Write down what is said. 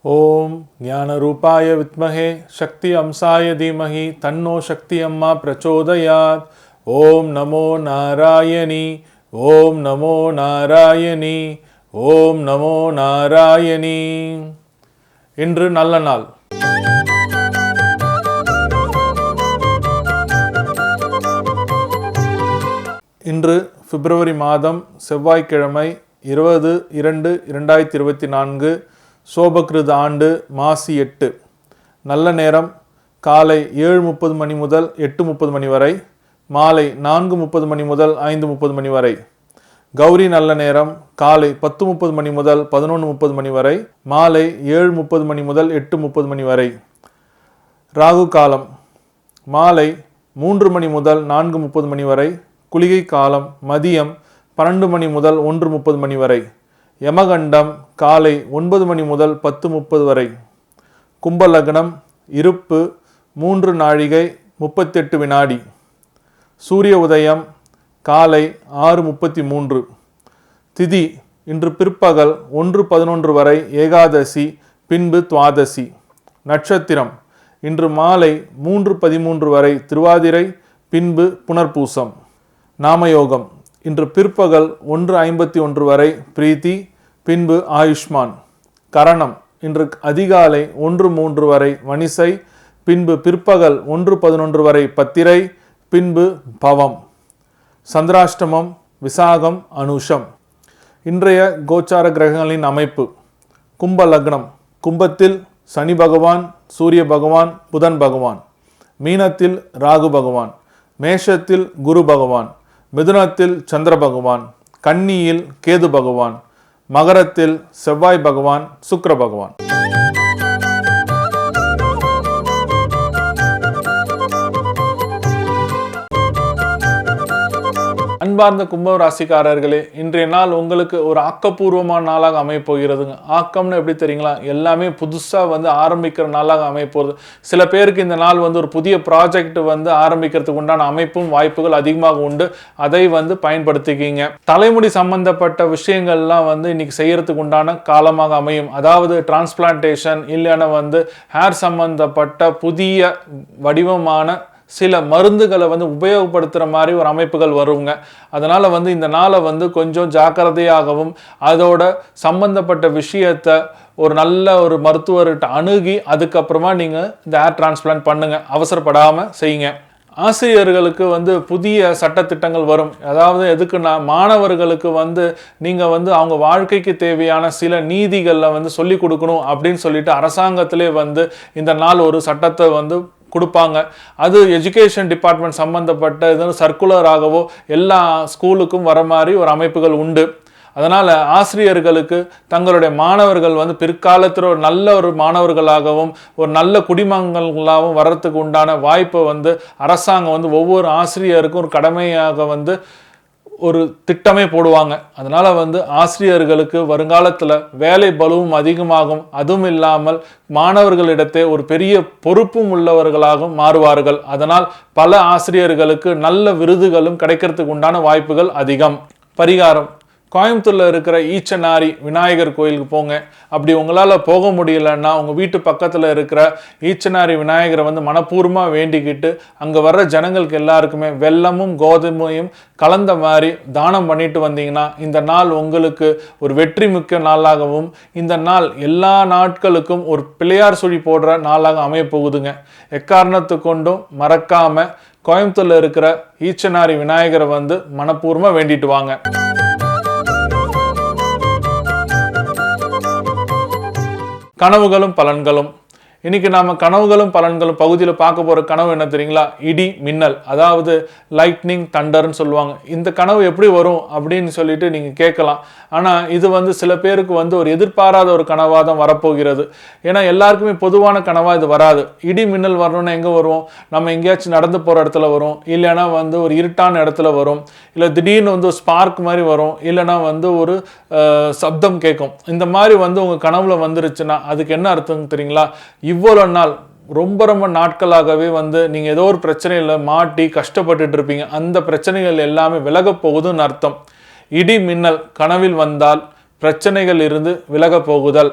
ஓம் ஞானரூபாய வித்மஹே சக்தி அம்சாய தீமஹி தன்னோ சக்தி அம்மா பிரச்சோதயாத். ஓம் நமோ நாராயணி, ஓம் நமோ நாராயணி, ஓம் நமோ நாராயணி. இன்று நல்ல நாள். இன்று பிப்ரவரி மாதம் செவ்வாய்க்கிழமை 20/2/2024 சோபகிருத ஆண்டு மாசி 8. நல்ல நேரம் காலை 7:30 மணி முதல் 8:30 மணி வரை, மாலை 4:30 மணி முதல் 5:30 மணி வரை. கௌரி நல்ல நேரம் காலை 10:30 மணி முதல் 11:30 மணி வரை, மாலை 7:30 மணி முதல் 8:30 மணி வரை. ராகு காலம் மாலை 3 மணி முதல் 4:30 மணி வரை. குளிகை காலம் மதியம் 12 மணி முதல் 1:30 மணி வரை. யமகண்டம் காலை 9 மணி முதல் 10:30 வரை. கும்ப லக்னம் இருப்பு 3 நாழிகை 38 வினாடி. சூரிய உதயம் காலை 6:33. திதி இன்று பிற்பகல் 1:11 வரை ஏகாதசி, பின்பு துவாதசி. நட்சத்திரம் இன்று மாலை 3:13 வரை திருவாதிரை, பின்பு புனர்பூசம். நாமயோகம் இன்று பிற்பகல் 1:51 வரை பிரீத்தி, பின்பு ஆயுஷ்மான். கரணம் இன்று அதிகாலை 1:03 வரை வனிசை, பின்பு பிற்பகல் 1:11 வரை பத்திரை, பின்பு பவம். சந்திராஷ்டமம் விசாகம் அனுஷம். இன்றைய கோச்சார கிரகங்களின் அமைப்பு. கும்ப லக்னம், கும்பத்தில் சனி பகவான், சூரிய பகவான், புதன் பகவான். மீனத்தில் ராகு பகவான், மேஷத்தில் குரு பகவான், மிதுனத்தில் சந்திர பகவான், கன்னியில் கேது பகவான், மகரத்தில் செவ்வாய் பகவான், சுக்கிர பகவான். அன்பார்ந்த கும்ப ராசிக்காரர்களே, இன்றைய நாள் உங்களுக்கு ஒரு ஆக்கப்பூர்வமான நாளாக அமையப்போகிறதுங்க. ஆக்கம்னு எப்படி தெரியுங்களா? எல்லாமே புதுசாக ஆரம்பிக்கிற நாளாக அமையப்போகுது. சில பேருக்கு இந்த நாள் ஒரு புதிய ப்ராஜெக்ட் ஆரம்பிக்கிறதுக்கு உண்டான அமைப்பும் வாய்ப்புகள் அதிகமாக உண்டு. அதை பயன்படுத்திக்கிங்க. தலைமுடி சம்பந்தப்பட்ட விஷயங்கள்லாம் இன்னைக்கு செய்யறதுக்கு உண்டான காலமாக அமையும். அதாவது டிரான்ஸ்பிளான்டேஷன் இல்லைன்னா ஹேர் சம்பந்தப்பட்ட புதிய வடிவமான சில மருந்துகளை உபயோகப்படுத்துகிற மாதிரி ஒரு அமைப்புகள் வருங்க. அதனால் இந்த நாளை கொஞ்சம் ஜாக்கிரதையாகவும் அதோட சம்பந்தப்பட்ட விஷயத்தை ஒரு நல்ல ஒரு மருத்துவர்கிட்ட அணுகி அதுக்கப்புறமா நீங்கள் இந்த ஹேர் டிரான்ஸ்பிளான்ட் பண்ணுங்க. அவசரப்படாமல் செய்யுங்க. ஆசிரியர்களுக்கு புதிய சட்டத்திட்டங்கள் வரும். அதாவது எதுக்குன்னா, மாணவர்களுக்கு நீங்கள் அவங்க வாழ்க்கைக்கு தேவையான சில நீதிகளை சொல்லிக் கொடுக்கணும் அப்படின்னு சொல்லிட்டு அரசாங்கத்திலே இந்த நாள் ஒரு சட்டத்தை கொடுப்பாங்க. அது எஜுகேஷன் டிபார்ட்மெண்ட் சம்பந்தப்பட்ட சர்க்குலராகவோ எல்லா ஸ்கூலுக்கும் வர மாதிரி ஒரு அமைப்புகள் உண்டு. அதனால் ஆசிரியர்களுக்கு தங்களுடைய மாணவர்கள் பிற்காலத்தில் ஒரு நல்ல ஒரு மாணவர்களாகவும் ஒரு நல்ல குடிமகன்களாகவும் வர்றதுக்கு உண்டான வாய்ப்பை அரசாங்கம் ஒவ்வொரு ஆசிரியருக்கும் ஒரு கடமையாக ஒரு திட்டமே போடுவாங்க. அதனால் ஆசிரியர்களுக்கு வருங்காலத்தில் வேலை பலுவும் அதிகமாகும். அதுவும் இல்லாமல் மாணவர்களிடத்தே ஒரு பெரிய பொறுப்பும் உள்ளவர்களாகவும் மாறுவார்கள். அதனால் பல ஆசிரியர்களுக்கு நல்ல விருதுகளும் கிடைக்கிறதுக்கு உண்டான வாய்ப்புகள் அதிகம். பரிகாரம்: கோயம்புத்தூரில் இருக்கிற ஈச்சனாரி விநாயகர் கோயிலுக்கு போங்க. அப்படி உங்களால் போக முடியலன்னா உங்கள் வீட்டு பக்கத்தில் இருக்கிற ஈச்சனாரி விநாயகரை மனப்பூர்வமாக வேண்டிக்கிட்டு அங்கே வர்ற ஜனங்களுக்கு எல்லாருக்குமே வெல்லமும் கோதுமையும் கலந்த மாதிரி தானம் பண்ணிட்டு வந்தீங்கன்னா இந்த நாள் உங்களுக்கு ஒரு வெற்றி மிக்க நாளாகவும், இந்த நாள் எல்லா நாட்களுக்கும் ஒரு பிள்ளையார் சுழி போடுற நாளாக அமைய போகுதுங்க. எக்காரணத்து கொண்டும் மறக்காமல் கோயம்புத்தூரில் இருக்கிற ஈச்சனாரி விநாயகரை மனப்பூர்வமாக வேண்டிட்டு வாங்க. கனவுகளும் பலன்களும். இன்னைக்கு நாம கனவுகளும் பலன்களும் பகுதியில் பார்க்க போற கனவு என்ன தெரியுங்களா? இடி மின்னல், அதாவது லைட்னிங் தண்டர்னு சொல்லுவாங்க. இந்த கனவு எப்படி வரும் அப்படின்னு சொல்லிட்டு நீங்க கேட்கலாம். ஆனா இது சில பேருக்கு ஒரு எதிர்பாராத ஒரு கனவா தான் வரப்போகிறது. ஏன்னா எல்லாருக்குமே பொதுவான கனவா இது வராது. இடி மின்னல் வரணும்னா எங்க வரும்? நம்ம எங்கேயாச்சும் நடந்து போற இடத்துல வரும், இல்லைன்னா ஒரு இருட்டான இடத்துல வரும், இல்லை திடீர்னு ஒரு ஸ்பார்க் மாதிரி வரும், இல்லைன்னா ஒரு சப்தம் கேட்கும். இந்த மாதிரி உங்க கனவுல வந்துருச்சுன்னா அதுக்கு என்ன அர்த்தம் தெரியுங்களா? இவ்வளவு நாள் ரொம்ப நாட்களாகவே நீங்கள் ஏதோ ஒரு பிரச்சனையில் மாட்டி கஷ்டப்பட்டுட்டு இருப்பீங்க. அந்த பிரச்சனைகள் எல்லாமே விலக போகுதுன்னு அர்த்தம். இடி மின்னல் கனவில் வந்தால் பிரச்சனைகள் இருந்து விலக போகுதல்.